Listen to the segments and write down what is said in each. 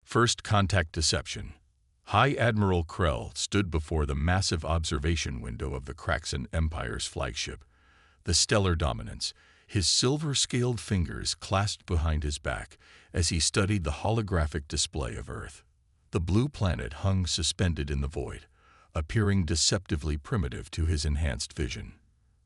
First contact deception. High Admiral Krell stood before the massive observation window of the Kraxan Empire's flagship, the Stellar Dominance, his silver-scaled fingers clasped behind his back as he studied the holographic display of Earth. The blue planet hung suspended in the void, appearing deceptively primitive to his enhanced vision.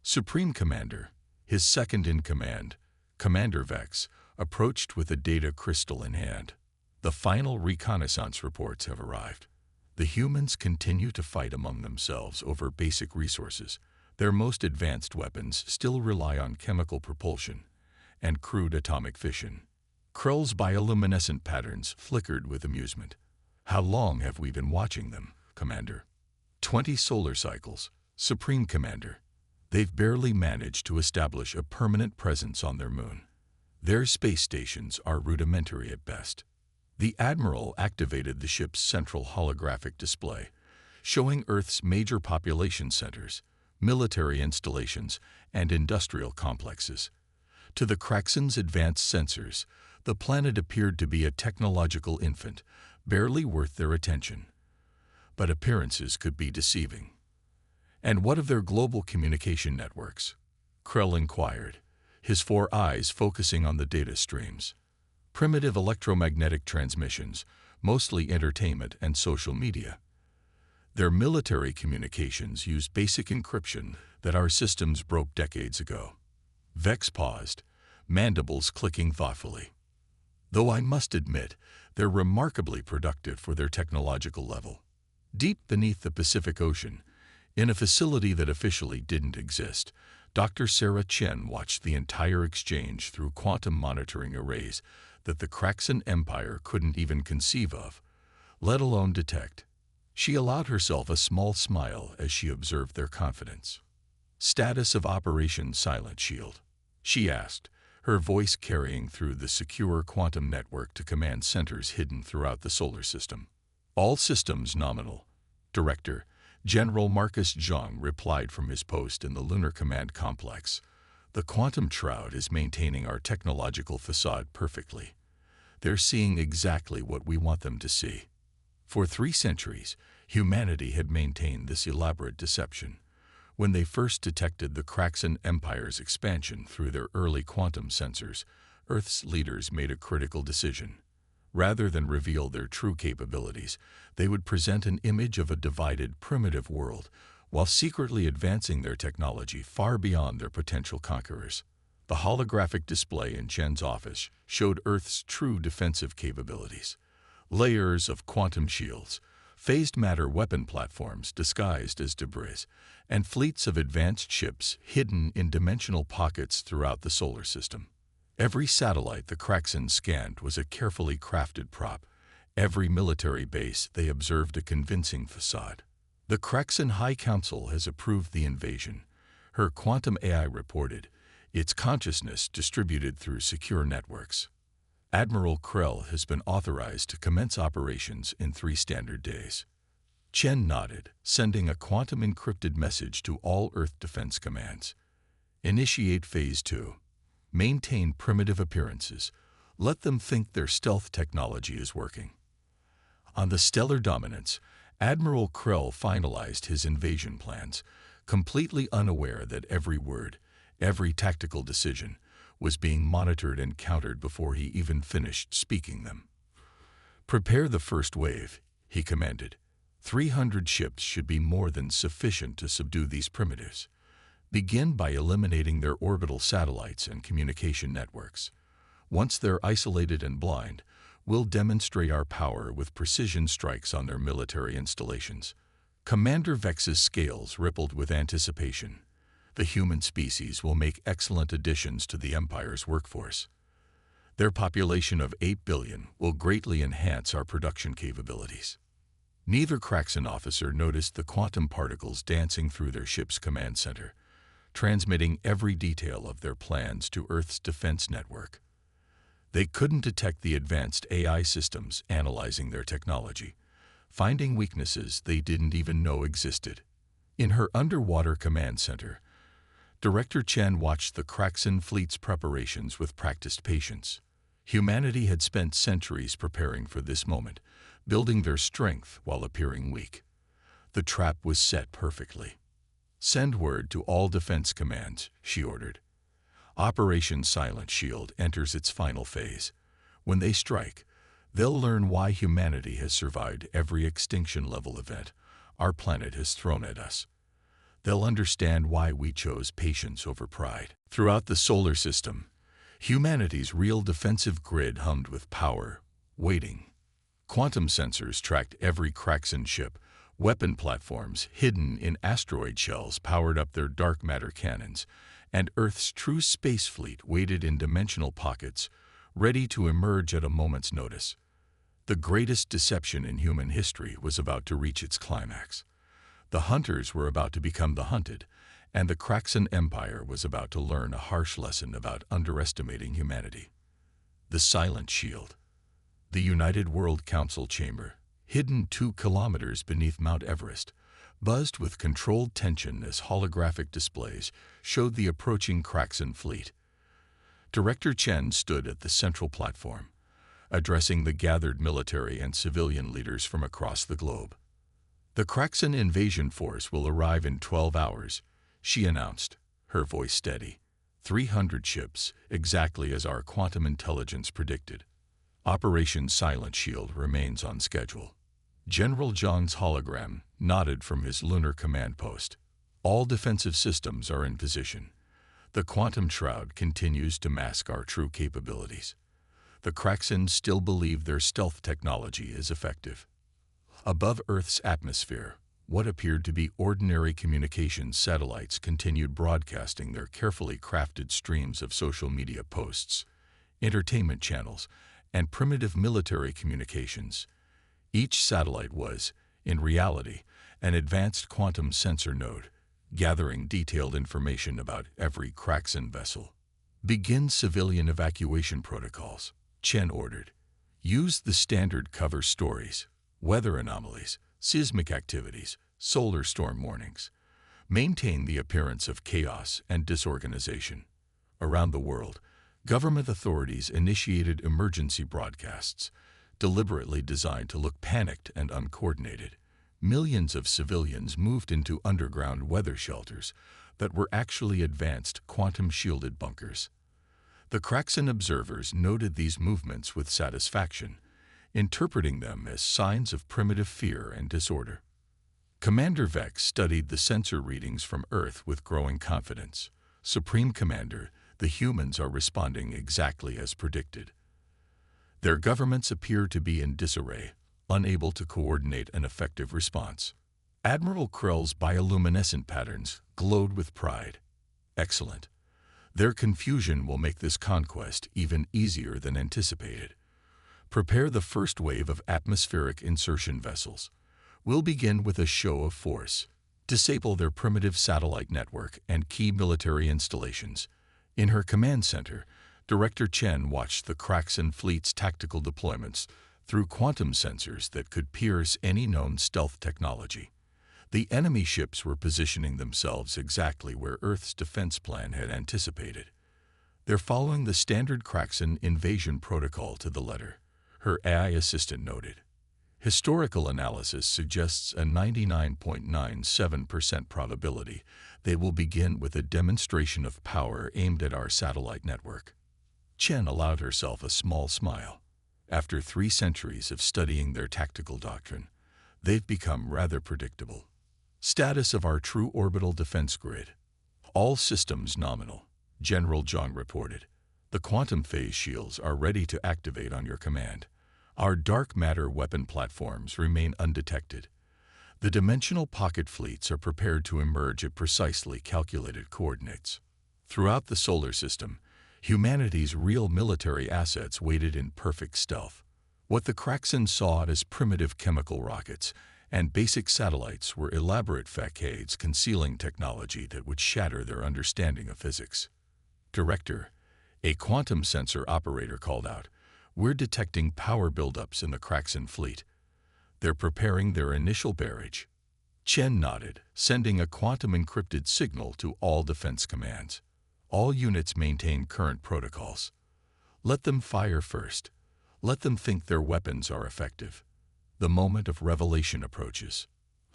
Supreme Commander, his second-in-command, Commander Vex, approached with a data crystal in hand. The final reconnaissance reports have arrived. The humans continue to fight among themselves over basic resources. Their most advanced weapons still rely on chemical propulsion and crude atomic fission. Krell's bioluminescent patterns flickered with amusement. How long have we been watching them, Commander? 20 solar cycles, Supreme Commander. They've barely managed to establish a permanent presence on their moon. Their space stations are rudimentary at best. The Admiral activated the ship's central holographic display, showing Earth's major population centers, military installations, and industrial complexes. To the Kraxan's advanced sensors, the planet appeared to be a technological infant, barely worth their attention. But appearances could be deceiving. And what of their global communication networks? Krell inquired, his 4 eyes focusing on the data streams. Primitive electromagnetic transmissions, mostly entertainment and social media. Their military communications use basic encryption that our systems broke decades ago. Vex paused, mandibles clicking thoughtfully. Though I must admit, they're remarkably productive for their technological level. Deep beneath the Pacific Ocean, in a facility that officially didn't exist, Dr. Sarah Chen watched the entire exchange through quantum monitoring arrays that the Kraxan Empire couldn't even conceive of, let alone detect. She allowed herself a small smile as she observed their confidence. Status of Operation Silent Shield, she asked, her voice carrying through the secure quantum network to command centers hidden throughout the solar system. All systems nominal. Director, General Marcus Zhang replied from his post in the Lunar Command Complex. The quantum shroud is maintaining our technological facade perfectly. They're seeing exactly what we want them to see. For 3 centuries, humanity had maintained this elaborate deception. When they first detected the Kraxan Empire's expansion through their early quantum sensors, Earth's leaders made a critical decision. Rather than reveal their true capabilities, they would present an image of a divided, primitive world, while secretly advancing their technology far beyond their potential conquerors. The holographic display in Chen's office showed Earth's true defensive capabilities. Layers of quantum shields, phased matter weapon platforms disguised as debris, and fleets of advanced ships hidden in dimensional pockets throughout the solar system. Every satellite the Kraxan scanned was a carefully crafted prop. Every military base they observed a convincing facade. The Kraxan High Council has approved the invasion, her quantum AI reported, its consciousness distributed through secure networks. Admiral Krell has been authorized to commence operations in 3 standard days. Chen nodded, sending a quantum-encrypted message to all Earth defense commands. Initiate Phase 2. Maintain primitive appearances. Let them think their stealth technology is working. On the Stellar Dominance, Admiral Krell finalized his invasion plans, completely unaware that every word, every tactical decision, was being monitored and countered before he even finished speaking them. Prepare the first wave, he commanded. 300 ships should be more than sufficient to subdue these primitives. Begin by eliminating their orbital satellites and communication networks. Once they're isolated and blind, we'll demonstrate our power with precision strikes on their military installations. Commander Vex's scales rippled with anticipation. The human species will make excellent additions to the Empire's workforce. Their population of 8 billion will greatly enhance our production capabilities. Neither Kraxan officer noticed the quantum particles dancing through their ship's command center, transmitting every detail of their plans to Earth's defense network. They couldn't detect the advanced AI systems analyzing their technology, finding weaknesses they didn't even know existed. In her underwater command center, Director Chen watched the Kraxan fleet's preparations with practiced patience. Humanity had spent centuries preparing for this moment, building their strength while appearing weak. The trap was set perfectly. "Send word to all defense commands," she ordered. Operation Silent Shield enters its final phase. When they strike, they'll learn why humanity has survived every extinction-level event our planet has thrown at us. They'll understand why we chose patience over pride. Throughout the solar system, humanity's real defensive grid hummed with power, waiting. Quantum sensors tracked every Kraxan ship. Weapon platforms hidden in asteroid shells powered up their dark matter cannons, and Earth's true space fleet waited in dimensional pockets, ready to emerge at a moment's notice. The greatest deception in human history was about to reach its climax. The hunters were about to become the hunted, and the Kraxan Empire was about to learn a harsh lesson about underestimating humanity. The Silent Shield. The United World Council chamber, hidden 2 kilometers beneath Mount Everest, buzzed with controlled tension as holographic displays showed the approaching Kraxan fleet. Director Chen stood at the central platform, addressing the gathered military and civilian leaders from across the globe. "The Kraxan invasion force will arrive in 12 hours, she announced, her voice steady. 300 ships, exactly as our quantum intelligence predicted. Operation Silent Shield remains on schedule." General Zhang's hologram nodded from his lunar command post. "All defensive systems are in position. The quantum shroud continues to mask our true capabilities. The Kraxans still believe their stealth technology is effective." Above Earth's atmosphere, what appeared to be ordinary communications satellites continued broadcasting their carefully crafted streams of social media posts, entertainment channels, and primitive military communications. Each satellite was, in reality, an advanced quantum sensor node, gathering detailed information about every Kraxan vessel. "Begin civilian evacuation protocols," Chen ordered. "Use the standard cover stories, weather anomalies, seismic activities, solar storm warnings. Maintain the appearance of chaos and disorganization." Around the world, government authorities initiated emergency broadcasts, deliberately designed to look panicked and uncoordinated. Millions of civilians moved into underground weather shelters that were actually advanced quantum-shielded bunkers. The Kraxan observers noted these movements with satisfaction, interpreting them as signs of primitive fear and disorder. Commander Vex studied the sensor readings from Earth with growing confidence. "Supreme Commander, the humans are responding exactly as predicted. Their governments appear to be in disarray, unable to coordinate an effective response." Admiral Krell's bioluminescent patterns glowed with pride. "Excellent. Their confusion will make this conquest even easier than anticipated. Prepare the first wave of atmospheric insertion vessels. We'll begin with a show of force. Disable their primitive satellite network and key military installations." In her command center, Director Chen watched the Kraxan fleet's tactical deployments through quantum sensors that could pierce any known stealth technology. The enemy ships were positioning themselves exactly where Earth's defense plan had anticipated. "They're following the standard Kraxan invasion protocol to the letter," her AI assistant noted. "Historical analysis suggests a 99.97% probability they will begin with a demonstration of power aimed at our satellite network." Chen allowed herself a small smile. After 3 centuries of studying their tactical doctrine, they've become rather predictable. "Status of our true orbital defense grid. All systems nominal," General Zhang reported. "The quantum phase shields are ready to activate on your command. Our dark matter weapon platforms remain undetected. The dimensional pocket fleets are prepared to emerge at precisely calculated coordinates." Throughout the solar system, humanity's real military assets waited in perfect stealth. What the Kraxans saw as primitive chemical rockets and basic satellites were elaborate facades concealing technology that would shatter their understanding of physics. "Director," a quantum sensor operator called out, "we're detecting power buildups in the Kraxan fleet. They're preparing their initial barrage." Chen nodded, sending a quantum-encrypted signal to all defense commands. "All units maintain current protocols. Let them fire first. Let them think their weapons are effective. The moment of revelation approaches.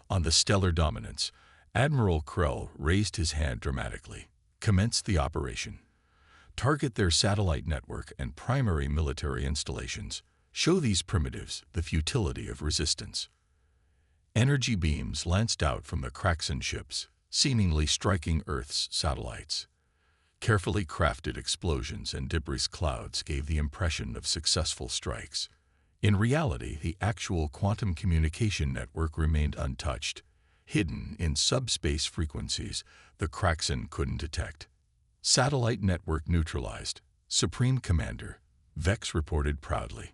On the stellar dominance, Admiral Krell raised his hand dramatically. Commence the operation. Target their satellite network and primary military installations. Show these primitives the futility of resistance. Energy beams lanced out from the Kraxan ships, seemingly striking Earth's satellites. Carefully crafted explosions and debris clouds gave the impression of successful strikes. In reality, the actual quantum communication network remained untouched, hidden in subspace frequencies the Kraxan couldn't detect. Satellite network neutralized, Supreme Commander, Vex reported proudly.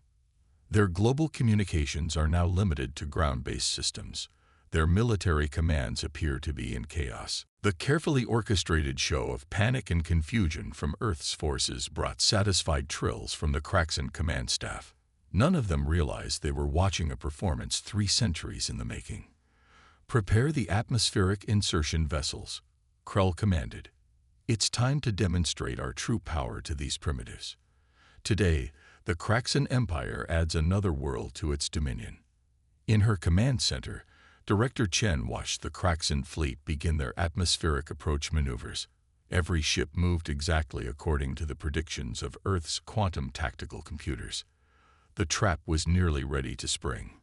Their global communications are now limited to ground-based systems. Their military commands appear to be in chaos. The carefully orchestrated show of panic and confusion from Earth's forces brought satisfied trills from the Kraxan command staff. None of them realized they were watching a performance 3 centuries in the making. Prepare the atmospheric insertion vessels, Krell commanded. It's time to demonstrate our true power to these primitives. Today, the Kraxan Empire adds another world to its dominion. In her command center, Director Chen watched the Kraxan fleet begin their atmospheric approach maneuvers. Every ship moved exactly according to the predictions of Earth's quantum tactical computers. The trap was nearly ready to spring.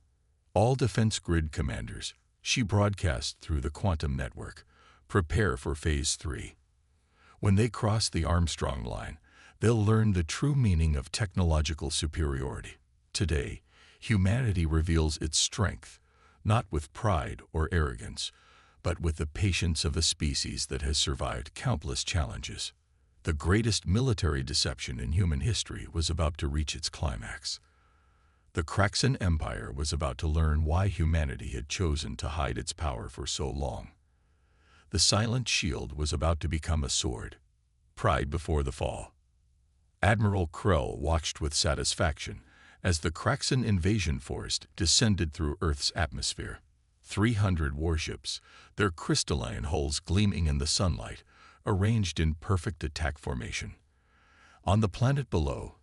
All defense grid commanders, she broadcast through the quantum network, prepare for Phase 3. When they cross the Armstrong line, they'll learn the true meaning of technological superiority. Today, humanity reveals its strength, not with pride or arrogance, but with the patience of a species that has survived countless challenges. The greatest military deception in human history was about to reach its climax. The Kraxan Empire was about to learn why humanity had chosen to hide its power for so long. The silent shield was about to become a sword. Pride before the fall. Admiral Krell watched with satisfaction as the Kraxan invasion force descended through Earth's atmosphere. 300 warships, their crystalline hulls gleaming in the sunlight, arranged in perfect attack formation. On the planet below,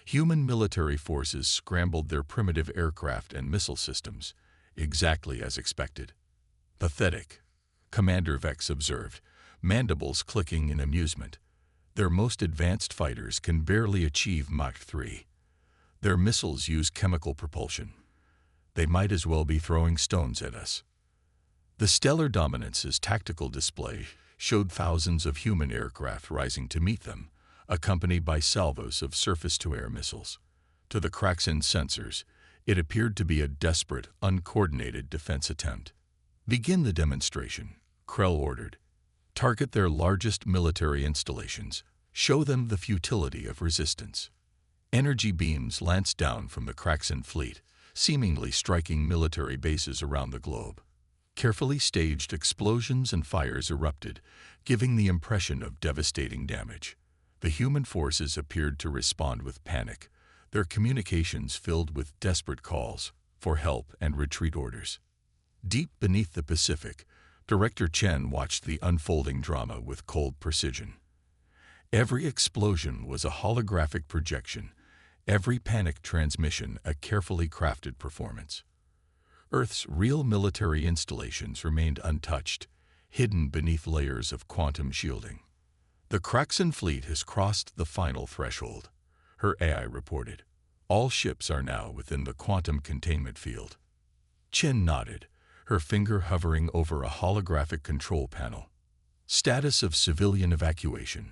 human military forces scrambled their primitive aircraft and missile systems, exactly as expected. Pathetic, Commander Vex observed, mandibles clicking in amusement. Their most advanced fighters can barely achieve Mach 3. Their missiles use chemical propulsion. They might as well be throwing stones at us. The Stellar Dominance's tactical display showed thousands of human aircraft rising to meet them, accompanied by salvos of surface-to-air missiles. To the Kraxan sensors, it appeared to be a desperate, uncoordinated defense attempt. Begin the demonstration, Krell ordered. Target their largest military installations. Show them the futility of resistance. Energy beams lanced down from the Kraxan fleet, seemingly striking military bases around the globe. Carefully staged explosions and fires erupted, giving the impression of devastating damage. The human forces appeared to respond with panic, their communications filled with desperate calls for help and retreat orders. Deep beneath the Pacific, Director Chen watched the unfolding drama with cold precision. Every explosion was a holographic projection, every panic transmission a carefully crafted performance. Earth's real military installations remained untouched, hidden beneath layers of quantum shielding. The Kraxan fleet has crossed the final threshold, her AI reported. All ships are now within the quantum containment field. Chen nodded, her finger hovering over a holographic control panel. Status of civilian evacuation.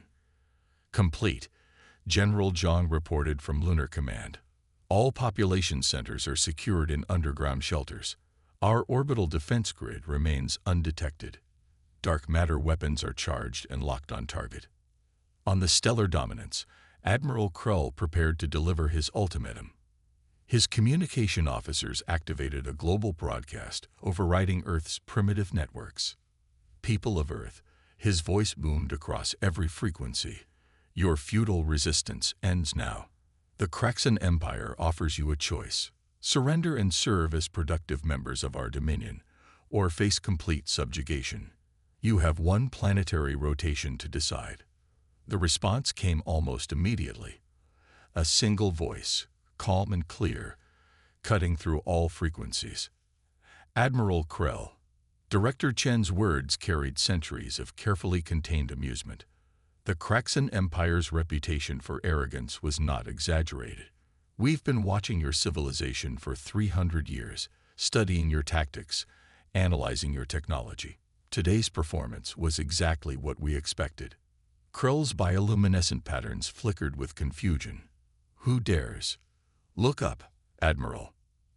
Complete, General Zhang reported from Lunar Command. All population centers are secured in underground shelters. Our orbital defense grid remains undetected. Dark matter weapons are charged and locked on target. On the Stellar Dominance, Admiral Krell prepared to deliver his ultimatum. His communication officers activated a global broadcast overriding Earth's primitive networks. People of Earth, his voice boomed across every frequency. Your futile resistance ends now. The Kraxan Empire offers you a choice. Surrender and serve as productive members of our dominion, or face complete subjugation. You have one planetary rotation to decide. The response came almost immediately. A single voice, calm and clear, cutting through all frequencies. Admiral Krell. Director Chen's words carried centuries of carefully contained amusement. The Kraxan Empire's reputation for arrogance was not exaggerated. We've been watching your civilization for 300 years, studying your tactics, analyzing your technology. Today's performance was exactly what we expected. Krell's bioluminescent patterns flickered with confusion. Who dares? Look up, Admiral.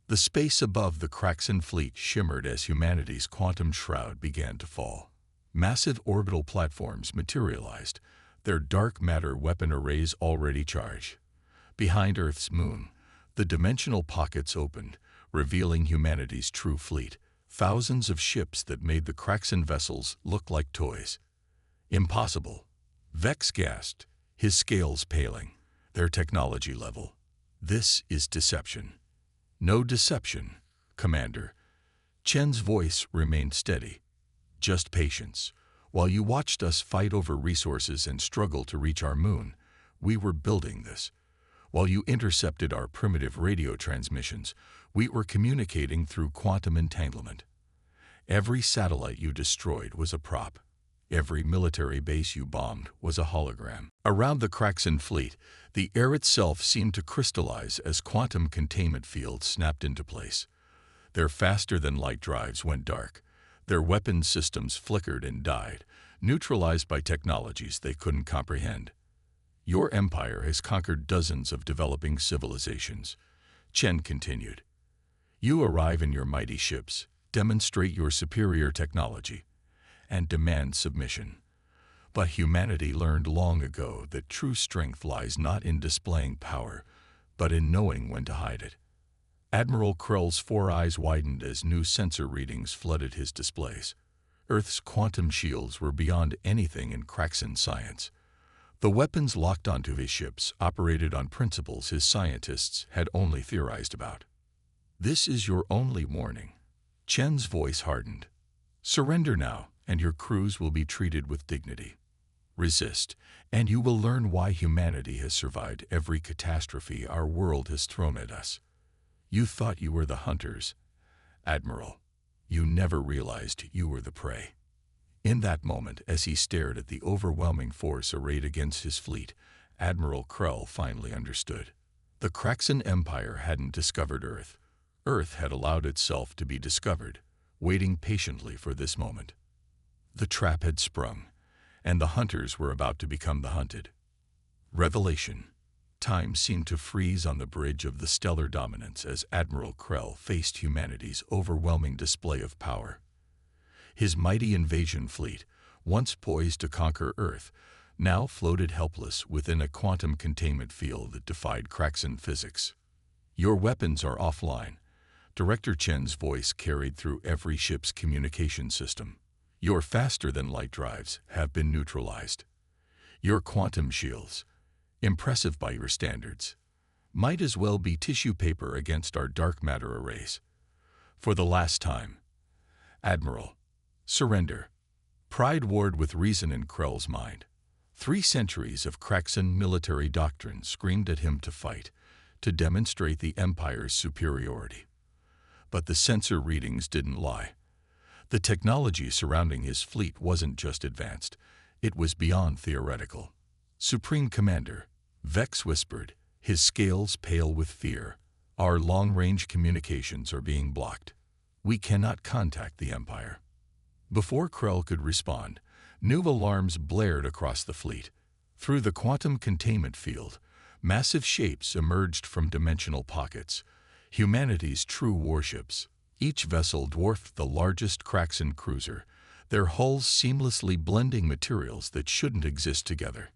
The space above the Kraxan fleet shimmered as humanity's quantum shroud began to fall. Massive orbital platforms materialized, their dark matter weapon arrays already charged. Behind Earth's moon, the dimensional pockets opened, revealing humanity's true fleet. Thousands of ships that made the Kraxan vessels look like toys. Impossible. Vex gasped, his scales paling. Their technology level. This is deception. No deception, Commander. Chen's voice remained steady. Just patience. While you watched us fight over resources and struggle to reach our moon, we were building this. While you intercepted our primitive radio transmissions, we were communicating through quantum entanglement. Every satellite you destroyed was a prop. Every military base you bombed was a hologram. Around the Kraxan fleet, the air itself seemed to crystallize as quantum containment fields snapped into place. Their faster-than-light drives went dark. Their weapons systems flickered and died, neutralized by technologies they couldn't comprehend. Your empire has conquered dozens of developing civilizations. Chen continued. You arrive in your mighty ships, demonstrate your superior technology, and demand submission. But humanity learned long ago that true strength lies not in displaying power, but in knowing when to hide it. Admiral Krell's four eyes widened as new sensor readings flooded his displays. Earth's quantum shields were beyond anything in Kraxan science. The weapons locked onto his ships operated on principles his scientists had only theorized about. This is your only warning. Chen's voice hardened. Surrender now, and your crews will be treated with dignity. Resist, and you will learn why humanity has survived every catastrophe our world has thrown at us. You thought you were the hunters, Admiral. You never realized you were the prey. In that moment, as he stared at the overwhelming force arrayed against his fleet, Admiral Krell finally understood. The Kraxan Empire hadn't discovered Earth. Earth had allowed itself to be discovered, waiting patiently for this moment. The trap had sprung, and the hunters were about to become the hunted. Revelation. Time seemed to freeze on the bridge of the stellar dominance as Admiral Krell faced humanity's overwhelming display of power. His mighty invasion fleet, once poised to conquer Earth, now floated helpless within a quantum containment field that defied Kraxan physics. Your weapons are offline. Director Chen's voice carried through every ship's communication system. Your faster-than-light drives have been neutralized. Your quantum shields, impressive by your standards, might as well be tissue paper against our dark matter arrays. For the last time, Admiral, surrender. Pride warred with reason in Krell's mind. 3 centuries of Kraxan military doctrine screamed at him to fight, to demonstrate the Empire's superiority. But the sensor readings didn't lie. The technology surrounding his fleet wasn't just advanced, it was beyond theoretical. Supreme Commander, Vex whispered, his scales pale with fear, our long-range communications are being blocked. We cannot contact the Empire. Before Krell could respond, new alarms blared across the fleet. Through the quantum containment field, massive shapes emerged from dimensional pockets, humanity's true warships. Each vessel dwarfed the largest Kraxan cruiser, their hulls seamlessly blending materials that shouldn't exist together.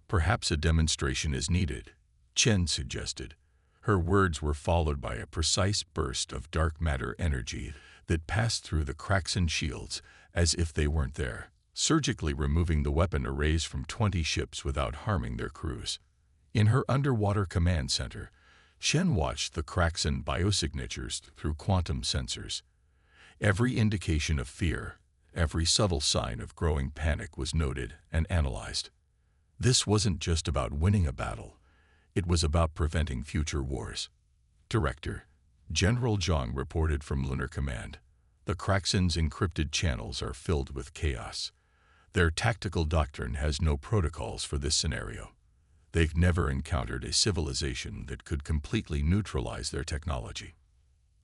Perhaps a demonstration is needed, Chen suggested. Her words were followed by a precise burst of dark matter energy that passed through the Kraxan shields as if they weren't there, surgically removing the weapon arrays from 20 ships without harming their crews. In her underwater command center, Shen watched the Kraxan biosignatures through quantum sensors. Every indication of fear, every subtle sign of growing panic was noted and analyzed. This wasn't just about winning a battle. It was about preventing future wars. Director General Zhang reported from Lunar Command. The Kraxen's encrypted channels are filled with chaos. Their tactical doctrine has no protocols for this scenario. They've never encountered a civilization that could completely neutralize their technology.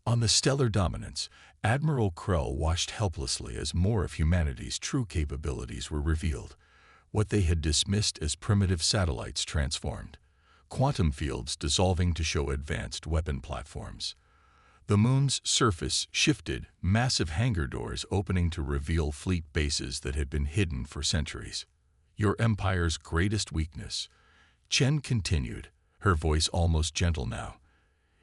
On the stellar dominance, Admiral Krell watched helplessly as more of humanity's true capabilities were revealed. What they had dismissed as primitive satellites transformed. Quantum fields dissolving to show advanced weapon platforms. The moon's surface shifted, massive hangar doors opening to reveal fleet bases that had been hidden for centuries. Your empire's greatest weakness, Chen continued, her voice almost gentle now,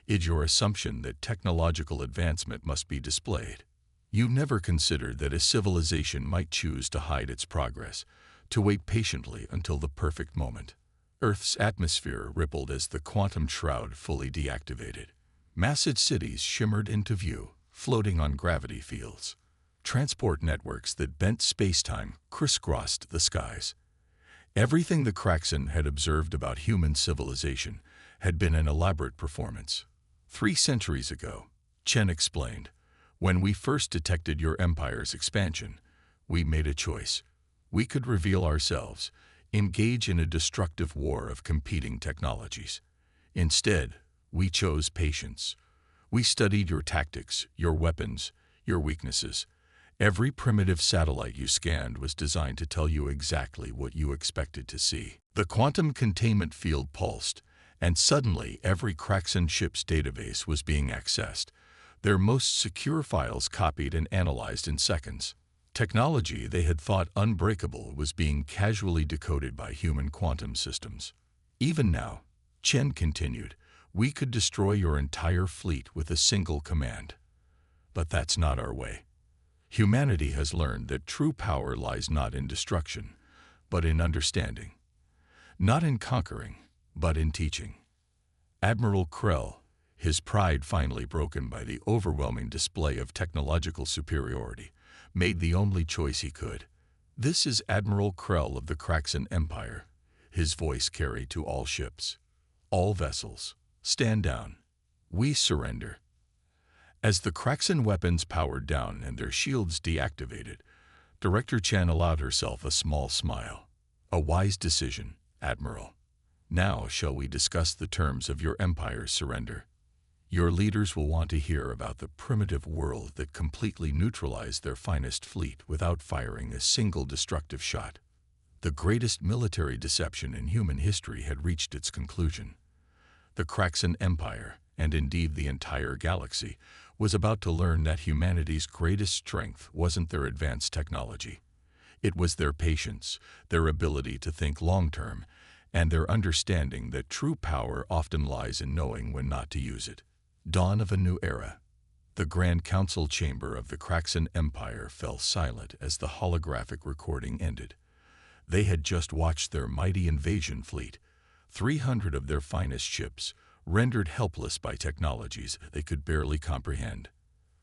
is your assumption that technological advancement must be displayed. You never considered that a civilization might choose to hide its progress, to wait patiently until the perfect moment. Earth's atmosphere rippled as the quantum shroud fully deactivated. Massive cities shimmered into view, floating on gravity fields. Transport networks that bent space-time crisscrossed the skies. Everything the Kraxen had observed about human civilization had been an elaborate performance. 3 centuries ago, Chen explained, when we first detected your empire's expansion, we made a choice. We could reveal ourselves, engage in a destructive war of competing technologies. Instead, we chose patience. We studied your tactics, your weapons, your weaknesses. Every primitive satellite you scanned was designed to tell you exactly what you expected to see. The quantum containment field pulsed, and suddenly every Kraxen ship's database was being accessed, their most secure files copied and analyzed in seconds. Technology they had thought unbreakable was being casually decoded by human quantum systems. Even now, Chen continued, we could destroy your entire fleet with a single command. But that's not our way. Humanity has learned that true power lies not in destruction, but in understanding. Not in conquering, but in teaching. Admiral Krell, his pride finally broken by the overwhelming display of technological superiority, made the only choice he could. This is Admiral Krell of the Kraxen Empire. His voice carried to all ships. All vessels, stand down. We surrender. As the Kraxen weapons powered down and their shields deactivated, Director Chen allowed herself a small smile. A wise decision, Admiral. Now shall we discuss the terms of your empire's surrender? Your leaders will want to hear about the primitive world that completely neutralized their finest fleet without firing a single destructive shot. The greatest military deception in human history had reached its conclusion. The Kraxen Empire, and indeed the entire galaxy, was about to learn that humanity's greatest strength wasn't their advanced technology. It was their patience, their ability to think long-term, and their understanding that true power often lies in knowing when not to use it. Dawn of a new era. The Grand Council chamber of the Kraxen Empire fell silent as the holographic recording ended. They had just watched their mighty invasion fleet, 300 of their finest ships, rendered helpless by technologies they could barely comprehend.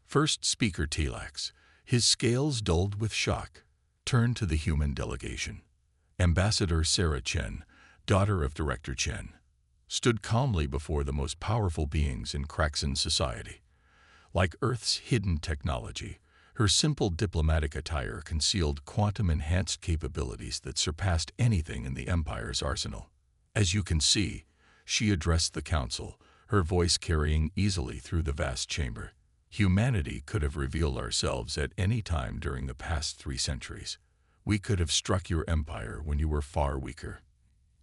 First speaker Tlax, his scales dulled with shock, turned to the human delegation. Ambassador Sarah Chen, daughter of Director Chen, stood calmly before the most powerful beings in Kraxen society. Like Earth's hidden technology, her simple diplomatic attire concealed quantum-enhanced capabilities that surpassed anything in the Empire's arsenal. As you can see, she addressed the council, her voice carrying easily through the vast chamber. Humanity could have revealed ourselves at any time during the past 3 centuries. We could have struck your empire when you were far weaker.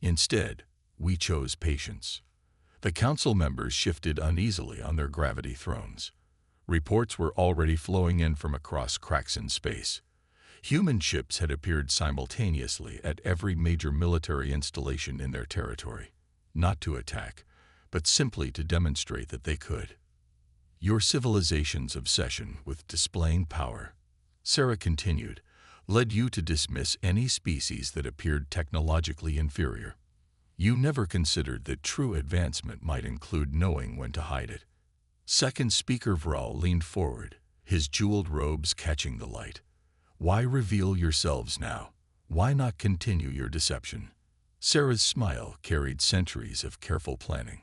Instead, we chose patience. The council members shifted uneasily on their gravity thrones. Reports were already flowing in from across Kraxen space. Human ships had appeared simultaneously at every major military installation in their territory, not to attack, but simply to demonstrate that they could. Your civilization's obsession with displaying power, Sarah continued, led you to dismiss any species that appeared technologically inferior. You never considered that true advancement might include knowing when to hide it. Second speaker Vral leaned forward, his jeweled robes catching the light. Why reveal yourselves now? Why not continue your deception? Sarah's smile carried centuries of careful planning.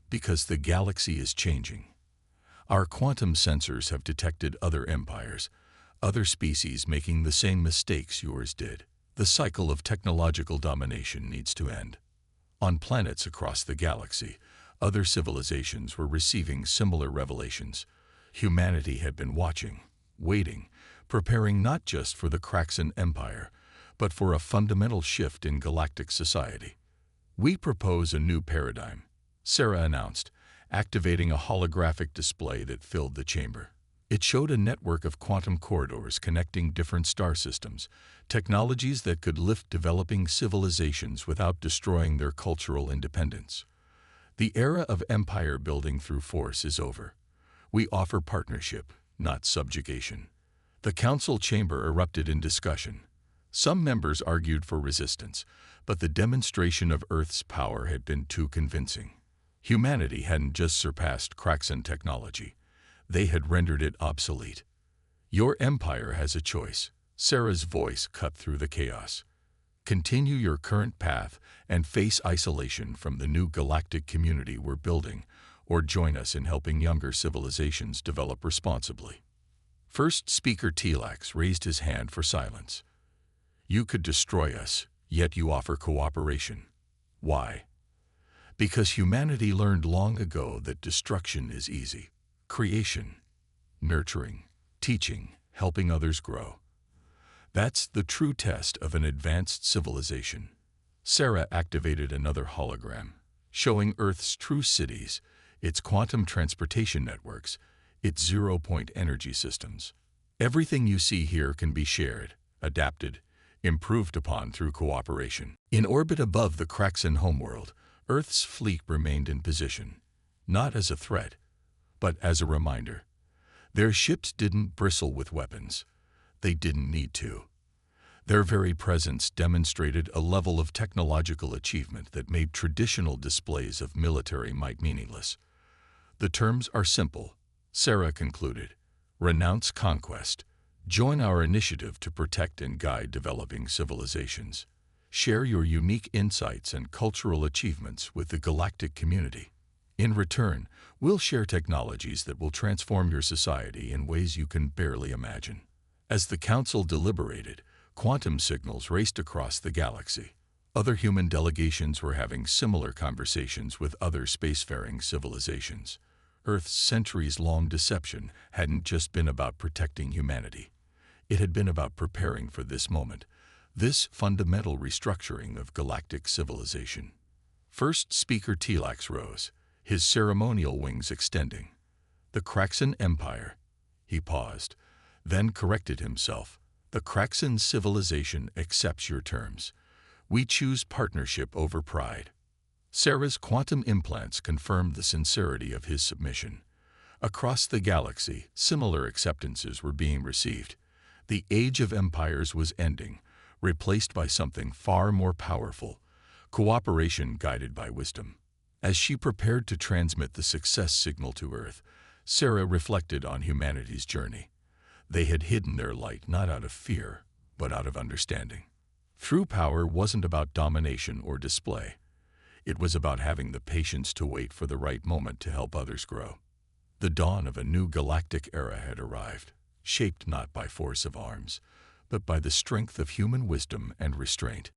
Because the galaxy is changing. Our quantum sensors have detected other empires, other species making the same mistakes yours did. The cycle of technological domination needs to end. On planets across the galaxy, other civilizations were receiving similar revelations. Humanity had been watching, waiting, preparing not just for the Kraxan Empire, but for a fundamental shift in galactic society. "We propose a new paradigm," Sarah announced, activating a holographic display that filled the chamber. It showed a network of quantum corridors connecting different star systems, technologies that could lift developing civilizations without destroying their cultural independence. "The era of empire building through force is over. We offer partnership, not subjugation." The council chamber erupted in discussion. Some members argued for resistance, but the demonstration of Earth's power had been too convincing. Humanity hadn't just surpassed Kraxan technology. They had rendered it obsolete. "Your empire has a choice," Sarah's voice cut through the chaos. "Continue your current path and face isolation from the new galactic community we're building, or join us in helping younger civilizations develop responsibly." First Speaker Telax raised his hand for silence. "You could destroy us, yet you offer cooperation. Why?" "Because humanity learned long ago that destruction is easy. Creation, nurturing, teaching, helping others grow. That's the true test of an advanced civilization." Sarah activated another hologram, showing Earth's true cities, its quantum transportation networks, its zero-point energy systems. "Everything you see here can be shared, adapted, improved upon through cooperation." In orbit above the Kraxan homeworld, Earth's fleet remained in position, not as a threat, but as a reminder. Their ships didn't bristle with weapons. They didn't need to. Their very presence demonstrated a level of technological achievement that made traditional displays of military might meaningless. "The terms are simple," Sarah concluded. "Renounce conquest. Join our initiative to protect and guide developing civilizations. Share your unique insights and cultural achievements with the galactic community. In return, we'll share technologies that will transform your society in ways you can barely imagine." As the council deliberated, quantum signals raced across the galaxy. Other human delegations were having similar conversations with other spacefaring civilizations. Earth's centuries-long deception hadn't just been about protecting humanity. It had been about preparing for this moment, this fundamental restructuring of galactic civilization. First Speaker Telax rose, his ceremonial wings extending. "The Kraxan Empire." He paused, then corrected himself. "The Kraxan civilization accepts your terms. We choose partnership over pride." Sarah's quantum implants confirmed the sincerity of his submission. Across the galaxy, similar acceptances were being received. The age of empires was ending, replaced by something far more powerful, cooperation guided by wisdom. As she prepared to transmit the success signal to Earth, Sarah reflected on humanity's journey. They had hidden their light not out of fear, but out of understanding. True power wasn't about domination or display. It was about having the patience to wait for the right moment to help others grow. The dawn of a new galactic era had arrived, shaped not by force of arms, but by the strength of human wisdom and restraint.